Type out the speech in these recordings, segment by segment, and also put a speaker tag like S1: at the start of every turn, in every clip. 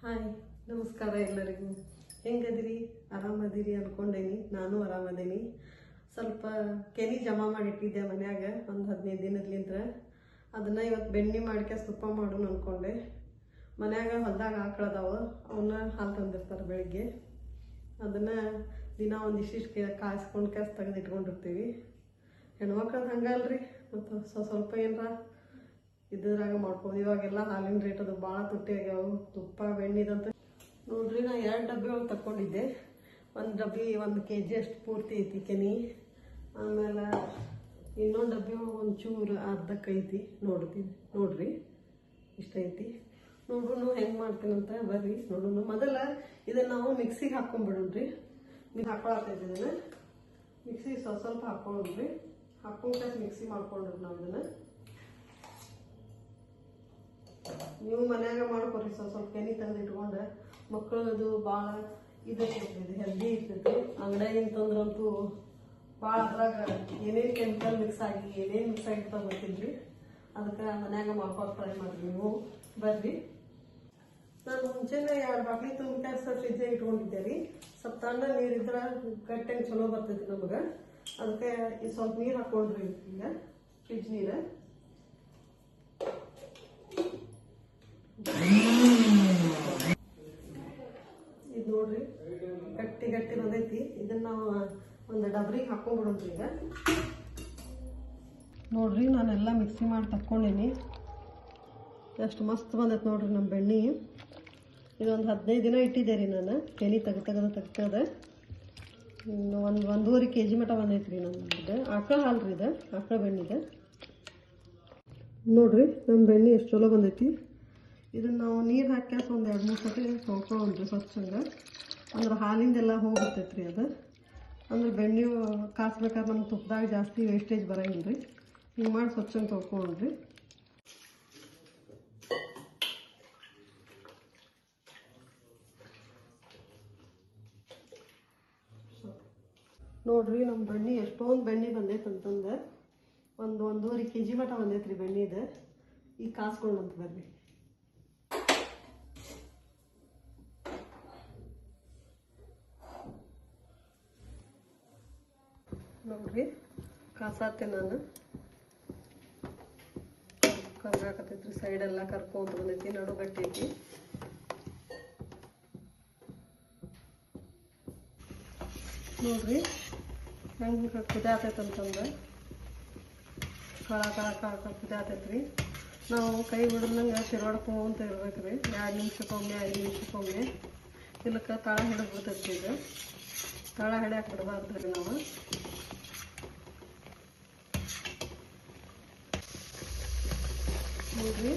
S1: Hi, ನಮಸ್ಕಾರ ಎಲ್ಲರಿಗೂ. ಹೆಂಗದಿರಿ? ಆರಾಮದಿರಿ ಅನ್ಕೊಂಡೇನಿ. ನಾನು ಆರಾಮದೇನಿ. ಸ್ವಲ್ಪ ಕೆನಿ ಜಮಾ ಮಾಡಿಟ್ಟಿದ್ದೆ ಮನ್ಯಾಗ ಒಂದು 15 ದಿನದ್ಲಿಂದ. ಅದನ್ನು ಇವತ್ತು ಬೆಣ್ಣೆ ಮಾಡ್ಕೆ ತುಪ್ಪ ಮಾಡೋಣ ಅಂದ್ಕೊಂಡೆ. ಮನ್ಯಾಗ ಹೊಲ್ದಾಗ ಆಕಳದಾವ, ಅವನ್ನ ಹಾಲು ತಂದಿರ್ತಾರೆ ಬೆಳಿಗ್ಗೆ. ಅದನ್ನು ದಿನ ಒಂದಿಷ್ಟು ಕಾಯಿಸ್ಕೊಂಡು ತೆಗೆದು ಇಟ್ಕೊಂಡಿರ್ತೀವಿ. ಹೆಣ್ಮಕ್ಳದ್ದು ಹಂಗಲ್ರಿ, ಮತ್ತು ಸ್ವಲ್ಪ ಏನಾರ ಇದ್ರಾಗ ಮಾಡ್ಬೋದು. ಇವಾಗೆಲ್ಲ ಹಾಲಿನ ರೇಟ್ ಅದು ಭಾಳ ತುಟ್ಟಿ ಆಗ್ಯಾವ. ತುಪ್ಪ ಬೆಣ್ಣಿದಂತ ನೋಡ್ರಿ, ನಾ 2 ಡಬ್ಬಿ ಒಳಗೆ ತಗೊಂಡಿದ್ದೆ. ಒಂದು ಡಬ್ಬಿ 1 kg ಅಷ್ಟು ಪೂರ್ತಿ ಐತಿ ಕೆನಿ. ಆಮೇಲೆ ಇನ್ನೊಂದು ಡಬ್ಬಿ ಒಳಗೆ ಒಂಚೂರು ಅರ್ಧಕ್ಕೆ ಐತಿ. ನೋಡ್ರಿ ಇಷ್ಟ ಐತಿ. ನೋಡ್ರು ಹೆಂಗೆ ಮಾಡ್ತೀನಂತ ಬರ್ರಿ ನೋಡೋಣ. ಮೊದಲ ಇದನ್ನು ನಾವು ಮಿಕ್ಸಿಗೆ ಹಾಕ್ಕೊಂಡ್ಬಿಡೋಣ್ರಿ. ಹಾಕೊಳತ್ತೈತಿ. ಇದನ್ನು ಮಿಕ್ಸಿಗೆ ಸ್ವಲ್ಪ ಹಾಕ್ಕೊಳ್ಳೋಣ್ರಿ. ಹಾಕ್ಕೊಂಡು ಮಿಕ್ಸಿ ಮಾಡ್ಕೊಂಡ್ರಿ ನಾವು ಇದನ್ನು. ನೀವು ಮನ್ಯಾಗ ಮಾಡ್ಕೊರಿ. ಸ್ವಲ್ಪ ಕೆನಿ ತೆಗೆದು ಇಟ್ಕೊಂಡೆ. ಮಕ್ಕಳದು ಭಾಳ ಇರ್ತೈತಿ, ಹೆಲ್ದಿ ಇರ್ತೈತಿ. ಅಂಗಡಿಯಾಗಿನ ತಂದ್ರಂತೂ ಭಾಳ ಅದ್ರಾಗ ಏನೇನು ಕೆಮಿಕಲ್ ಮಿಕ್ಸ್ ಆಗಿರ್ತಾವ ಗೊತ್ತಿಲ್ರಿ. ಅದಕ್ಕೆ ಮನ್ಯಾಗ ಮಾಡ್ಕೊಂಡು ಟ್ರೈ ಮಾಡಿರಿ ನೀವು. ಬರ್ರಿ. ನಾನು ಮುಂಚೆನೇ 2 ಬಾಟ್ಲಿ ತುಂಬಿಕಾಯಿ ಫ್ರಿಜ್ಜಾಗ ಇಟ್ಕೊಂಡಿದ್ದೆ ರೀ. ಸ್ವಲ್ಪ ತಣ್ಣ ನೀರಿದ್ರೆ ಗಟ್ಟಂಗೆ ಚಲೋ ಬರ್ತೈತಿ ನಮಗೆ. ಅದಕ್ಕೆ ಈ ಸ್ವಲ್ಪ ನೀರು ಹಾಕೊಂಡ್ರಿ. ಈಗ ಫ್ರಿಜ್ ನೀರು ಇದು ನೋಡ್ರಿ, ಗಟ್ಟಿ ಬಂದೈತಿ. ಇದನ್ನ ನಾವು ಒಂದು ಡಬ್ರಿಗೆ ಹಾಕೊಂಡ್ಬಿಡೋದ್ರಿ. ಈಗ ನೋಡ್ರಿ, ನಾನೆಲ್ಲ ಮಿಕ್ಸಿ ಮಾಡಿ ತಕ್ಕೊಂಡೇನಿ. ಎಷ್ಟು ಮಸ್ತ್ ಬಂದೈತೆ ನೋಡ್ರಿ ನಮ್ಮ ಬೆಣ್ಣೆ. ಇದೊಂದು 15 ದಿನ ಇಟ್ಟಿದ್ದೆ ರೀ ನಾನು. ಕೆನಿ ತೆಗ್ದು 1.5 kg ಮಟ ಬಂದೈತೆ ರೀ ನಮ್ಮದು. ಆಕಳ ಹಾಲು ರೀ ಇದು, ಆಕಳ ಬೆಣ್ಣಿದೆ. ನೋಡ್ರಿ ನಮ್ಮ ಬೆಣ್ಣೆ ಎಷ್ಟು ಚಲೋ ಬಂದೈತಿ. ಇದನ್ನು ನಾವು ನೀರು ಹಾಕಿ ಒಂದು 2-3 ಸತಿ ತೊಳ್ಕೊಳ್ಳೋಣ್ರಿ ಸ್ವಚ್ಛಂಗೆ. ಅಂದ್ರೆ ಹಾಲಿಂದೆಲ್ಲ ಹೋಗ್ಬಿಡ್ತೈತೆ ರೀ ಅದು. ಅಂದ್ರೆ ಬೆಣ್ಣೆ ಕಾಸ್ಬೇಕಾದ್ರೆ ನಮ್ಗೆ ತುಪ್ಪದಾಗ ಜಾಸ್ತಿ ವೇಸ್ಟೇಜ್ ಬರೋಂಗಿಲ್ಲ ರೀ. ಹಿಂಗೆ ಮಾಡಿ ಸ್ವಚ್ಛಂಗೆ ತೊಳ್ಕೊಳ್ಳೋಣ್ರಿ. ನೋಡ್ರಿ ನಮ್ಮ ಬೆಣ್ಣೆ ಎಷ್ಟೊಂದು ಬೆಣ್ಣೆ ಬಂದೈತೆ ಅಂತಂದು. 1.5 kg ಮಟ ಬಂದೈತೆ ರೀ ಬೆಣ್ಣೆದು. ಈಗ ಕಾಸ್ಕೊಂಡಂತ ಬರ್ರಿ. ನೋಡ್ರಿ ಕಾಸಾತೆ ನಾನು. ಕರ್ಗಾಕತ್ತೈತ್ರಿ, ಸೈಡೆಲ್ಲ ಕರ್ಕೊಂತ ಬಂದೈತಿ, ನಡು ಗಟ್ಟಿ ಐತಿ. ನೋಡ್ರಿ ಹೆಂಗೆ ಕುದಿಯಾತೈತಂತಂದು ಕಳ ಕುದಿಯಾತೈತ್ರಿ. ನಾವು ಕೈ ಬಿಡದಂಗೆ ತಿರ್ಗಾಡ್ಕೊಂತ ಇರ್ಬೇಕ್ರಿ. 2 ನಿಮಿಷಕ್ಕೊಮ್ಮೆ 5 ನಿಮಿಷಕ್ಕೊಮ್ಮೆ. ಇಲ್ಲಕ್ಕೆ ತಳ ಹಿಡಿದು ಬಿಡ್ತೈತಿ. ಈಗ ತಳ ಹಿಡಿಯಕ್ಕೆ ಬಿಡಬಾರ್ದು ರೀ ನಾವು. ನೋಡ್ರಿ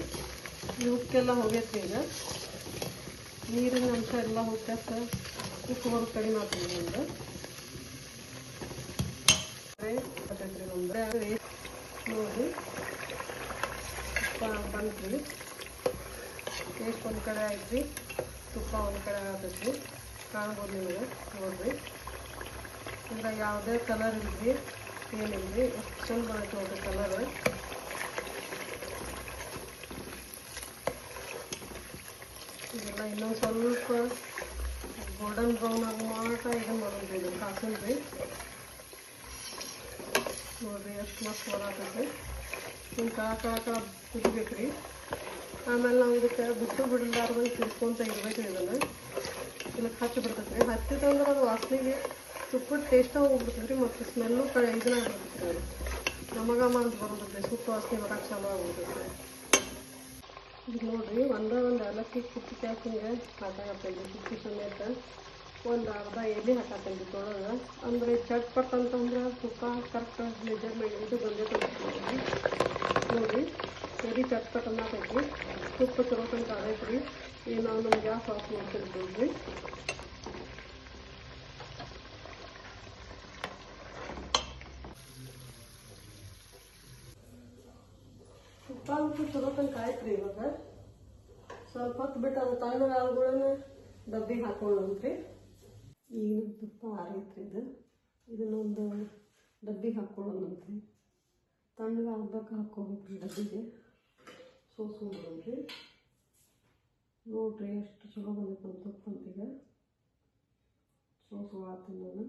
S1: ಉಪ್ಪೆಲ್ಲ ಹೋಗೈತ್ರಿ. ಈಗ ನೀರಿನ ಅಂಶ ಎಲ್ಲ ಹೋಗ್ಯಾಕ ಉಪ್ಪು ಹೊರಗೆ ಕಡಿಮೆ ಆಗ್ತದೆ ನಮ್ದು. ನೋಡ್ರಿ ತುಪ್ಪ ಬಂದ್ರಿ. ಟೇಸ್ಟ್ ಒಂದು ಕಡೆ ಆಯ್ತು, ತುಪ್ಪ ಒಂದು ಕಡೆ ಆಗತೈತಿ. ಕಾಣ್ಬೋದು ನಿಮಗೆ. ನೋಡ್ರಿ ಈಗ ಯಾವುದೇ ಕಲರ್ ಇಲ್ರಿ, ಏನಿಲ್ರಿ. ಎಷ್ಟು ಚಂದ ಬಂದೈತಿ ನೋಡ್ರಿ ಕಲರ್. ಇದೆಲ್ಲ ಇನ್ನೊಂದು ಸ್ವಲ್ಪ ಗೋಲ್ಡನ್ ಬ್ರೌನ್ ಆಗಿ ಮಾತ್ರ ಇದನ್ನು ಮಾಡೋದ್ರಿ. ಇದು ಕಾಸನ್ರಿ. ನೋಡ್ರಿ ಎಷ್ಟು ಮಸ್ತ್ ಬರತೈತಿ. ಹಿಂಗೆ ಕಳ ಕುದಿಬೇಕ್ರಿ. ಆಮೇಲೆ ನಾವು ಇದಕ್ಕೆ ಬಿಡಲಾರ್ದಂಗೆ ತಿರ್ಕೊಂತ ಇರ್ಬೇಕ್ರಿ. ಇದನ್ನು ಇದಕ್ಕೆ ಹಚ್ಚಿ ಬಿಡ್ತೈತ್ರಿ. ಹಚ್ಚಿದಂದ್ರೆ ಅದು ವಾಸನೆಗೆ ತುಪ್ಪದ ಟೇಸ್ಟ ಹೋಗ್ಬಿಡ್ತೈತ್ರಿ. ಮತ್ತು ಸ್ಮೆಲ್ಲು ಇದನ್ನ ಬರ್ತೈತ್ರಿ. ಅದು ನಮಗ ಅಂತ ಬರೋದೈತೆ. ಸುತ್ತ ವಾಸನೆ ಬರೋಕೆ ಚಾಲು ಆಗ್ಬಿಡ್ತೈತ್ರಿ. ಈಗ ನೋಡ್ರಿ ಒಂದು ಏಲಕ್ಕಿ ಕುಟ್ಟಿ ಹಿಂಗೆ ಹಾಕಾಕತ್ತೈತಿ. ಕುಟ್ಟಿ ಸಮೇತ ಒಂದು ಅರ್ಧ ಎಲೆ ಹಾಕಾಕೈತಿ ತೊಳೆದ. ಅಂದರೆ ಚಟ್ಪಟ್ ಅಂತಂದ್ರೆ ತುಪ್ಪ ಕರೆಕ್ಟ್ ಮೆಜರ್ಮೆಂಟ್ ಇದು ಬಂದೈತೆ ನೋಡ್ರಿ. ಸರಿ ಚಟ್ಪಟ್ ಅನ್ನತೈತಿ. ತುಪ್ಪ ಚಲೋ ತನಕ ಆಗೈತ್ರಿ. ಈಗ ನಾವು ನಮ್ಮ ಗ್ಯಾಸ್ ಆಫ್ ಮಾಡ್ತಿರ್ತೀವಿ. ತುಪ್ಪ ಅಂತೂ ಚಲೋ ತನಕ ಆಯ್ತು ರೀ. ಇವಾಗ ಸ್ವಲ್ಪ ಹೊತ್ತು ಬಿಟ್ಟು ಅದು ತಣ್ಣಗಾದ್ಗಳನ್ನ ಡಬ್ಬಿಗೆ ಹಾಕೊಳ್ಳೋಣ್ರಿ. ಈಗ ತುಪ್ಪ ಆರೈತ್ರಿ. ಇದನ್ನೊಂದು ಡಬ್ಬಿಗೆ ಹಾಕ್ಕೊಳ್ಳೋಣಂತ್ರಿ. ತಣ್ಣಗೆ ಆಗ್ಬೇಕು ಹಾಕ್ಕೋಬೇಕ್ರಿ ಡಬ್ಬಿಗೆ. ಸೋಸ್ಕೊಂಡ್ರಿ. ನೋಡ್ರಿ ಎಷ್ಟು ಚಲೋ ಬಂದೈತೆ ಅಂತ ತುಪ್ಪಂತೀಗ ಸೋಸ್ಕೊಳತ್ತೀನಿ ನಾನು.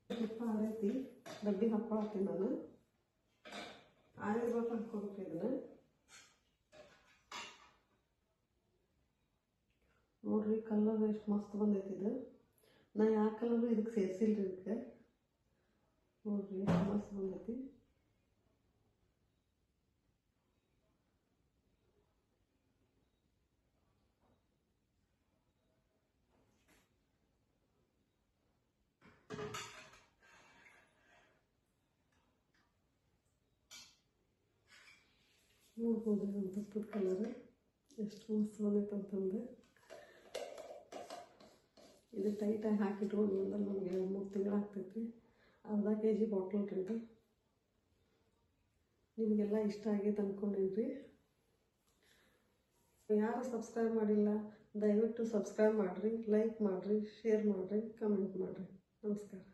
S1: ತುಪ್ಪ ಆರೈತಿ ಡಬ್ಬಿ ಹಾಕ್ಕೊಳತ್ತೀನಿ ನಾನು. ಆರಿರ್ಬೇಕು ಹಾಕ್ಕೊಬೇಕು ಇದನ್ನು. ನೋಡ್ರಿ ಕಲರ್ ಎಷ್ಟು ಮಸ್ತ್ ಬಂದೈತಿ ಇದು. ನಾ ಯಾವ ಕಲರು ಇದಕ್ಕೆ ಸೇರಿಸಿಲ್ರಿ. ಇದಕ್ಕೆ ನೋಡ್ರಿ ಎಷ್ಟು ಮಸ್ತ್ ಬಂದೈತಿ. ನೋಡ್ಬೋದು ನಮ್ಮ ತುಪ್ಪದ ಕಲರ್ ಎಷ್ಟು ಮಸ್ತ್ ಬಂದೈತೆ ಅಂತಂದು. ಇದು ಟೈಟಾಗಿ ಹಾಕಿಟ್ಕೊಂಡು ಅಂದ್ರೆ ನಮಗೆ 3 ತಿಂಗಳು ಆಗ್ತೈತಿ. ಅರ್ಧ kg ಬಾಟಲ್ ರೀ ಇದು. ನಿಮಗೆಲ್ಲ ಇಷ್ಟ ಆಗೈತೆ ಅಂದ್ಕೊಂಡೇನ್ರಿ. ಯಾರು ಸಬ್ಸ್ಕ್ರೈಬ್ ಮಾಡಿಲ್ಲ ದಯವಿಟ್ಟು ಸಬ್ಸ್ಕ್ರೈಬ್ ಮಾಡಿರಿ, ಲೈಕ್ ಮಾಡಿರಿ, ಶೇರ್ ಮಾಡಿರಿ, ಕಮೆಂಟ್ ಮಾಡಿರಿ. ನಮಸ್ಕಾರ.